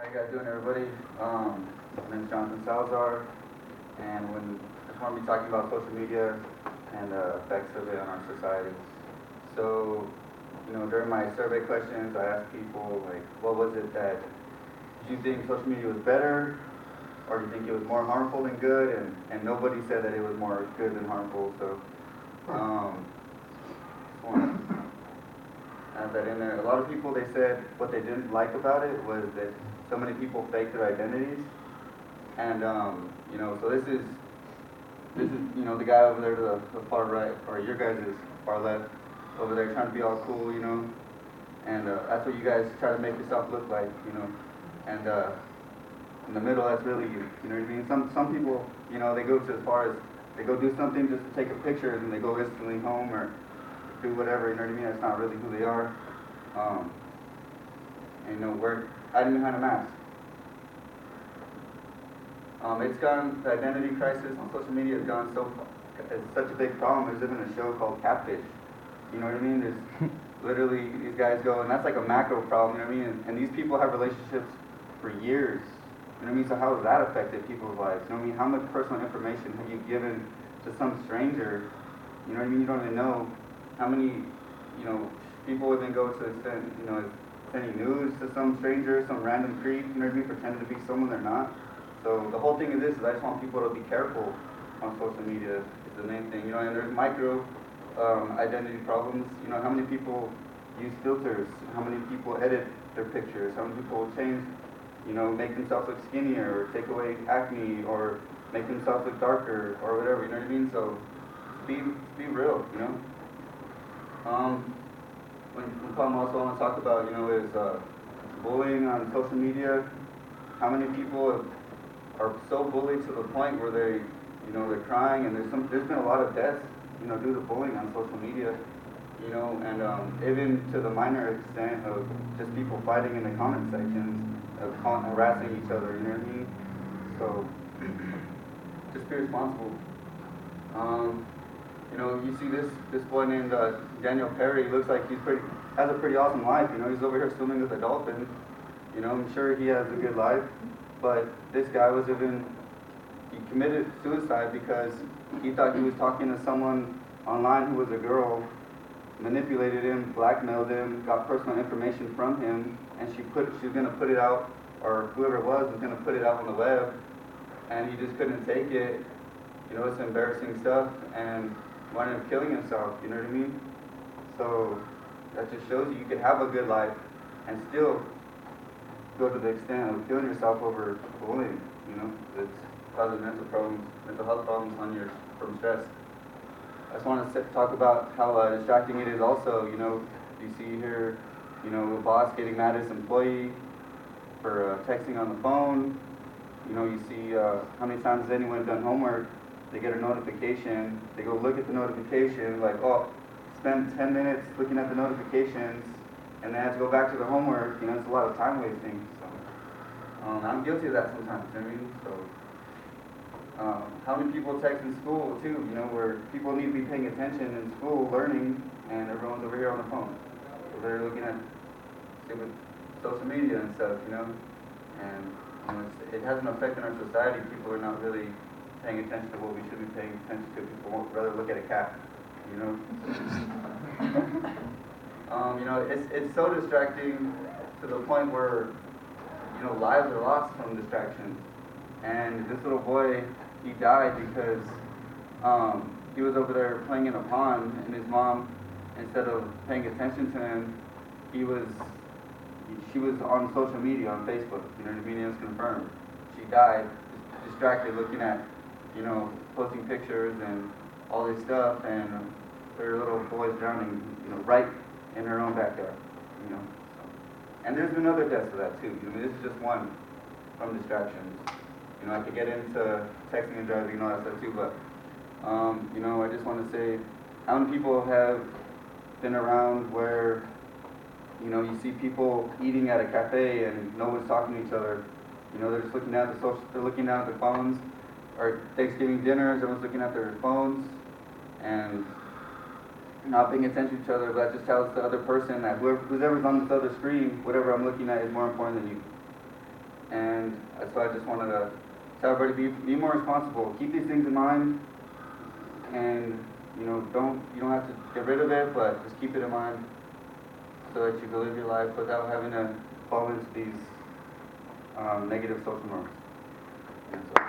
How you guys doing, everybody? My name's Jonathan Salazar, and I just want to be talking about social media and the effects of it on our society. So, during my survey questions, I asked people, like, what was it that, do you think social media was better, or do you think it was more harmful than good? And nobody said that it was more good than harmful, so, just want to add that in there. A lot of people, they said what they didn't like about it was that so many people fake their identities. And, so this is the guy over there to the far right, or your guys is far left, over there trying to be all cool, and that's what you guys try to make yourself look like, and in the middle, that's really you know what I mean? Some people, they go to as far as, they go do something just to take a picture, and they go instantly home, or do whatever, you know what I mean? That's not really who they are. And we're hiding behind a mask. The identity crisis on social media has gone it's such a big problem. There's even a show called Catfish. You know what I mean? There's literally, these guys go, and that's like a macro problem, you know what I mean? And these people have relationships for years. You know what I mean? So how has that affected people's lives? You know what I mean? How much personal information have you given to some stranger? You know what I mean? You don't even know how many, people even go to the extent, sending news to some stranger, some random creep, you know what I mean? Pretending to be someone they're not. So the whole thing of this is I just want people to be careful on social media is the main thing, and there's micro identity problems. How many people use filters? How many people edit their pictures? How many people change, make themselves look skinnier, or take away acne, or make themselves look darker, or whatever, you know what I mean? So be real, One problem I also want to talk about, is bullying on social media. How many people are so bullied to the point where they're crying, and there's been a lot of deaths, due to bullying on social media, and even to the minor extent of just people fighting in the comment sections, of harassing each other, you know what I mean? So, just be responsible. You see this boy named Daniel Perry. He looks like has a pretty awesome life. He's over here swimming with the dolphins. I'm sure he has a good life. But this guy he committed suicide because he thought he was talking to someone online who was a girl, manipulated him, blackmailed him, got personal information from him, and she was going to put it out, or whoever it was going to put it out on the web, and he just couldn't take it. It's embarrassing stuff, and wound up killing himself, you know what I mean? So that just shows you can have a good life and still go to the extent of killing yourself over bullying, It's causing mental health problems from stress. I just want to talk about how distracting it is also, you see here, a boss getting mad at his employee for texting on the phone. You see how many times has anyone done homework, they get a notification, they go look at the notification, like, spend 10 minutes looking at the notifications, and they have to go back to their homework. It's a lot of time wasting. So I'm guilty of that sometimes, you know what I mean? So how many people text in school too, where people need to be paying attention in school, learning, and everyone's over here on the phone. So they're looking at stupid social media and stuff, and it has an effect on our society. People are not really paying attention to what we should be paying attention to. People won't rather look at a cat, it's so distracting to the point where, lives are lost from distraction. And this little boy, he died because he was over there playing in a pond, and his mom, instead of paying attention to him, she was on social media, on Facebook, you know what I mean? It was confirmed. She died, distracted, looking at, posting pictures and all this stuff, and her little boy's drowning, right in her own backyard, So. And there's been other deaths of that too. This is just one from distractions. I could get into texting and driving and all that stuff too, but I just want to say, how many people have been around where, you see people eating at a cafe and no one's talking to each other. They're just looking at they're looking down at their phones, or Thanksgiving dinners, everyone's looking at their phones and not paying attention to each other. But that just tells the other person that whoever's on this other screen, whatever I'm looking at is more important than you. And so I just wanted to tell everybody, be more responsible. Keep these things in mind, and you don't have to get rid of it, but just keep it in mind so that you can live your life without having to fall into these negative social norms. And so,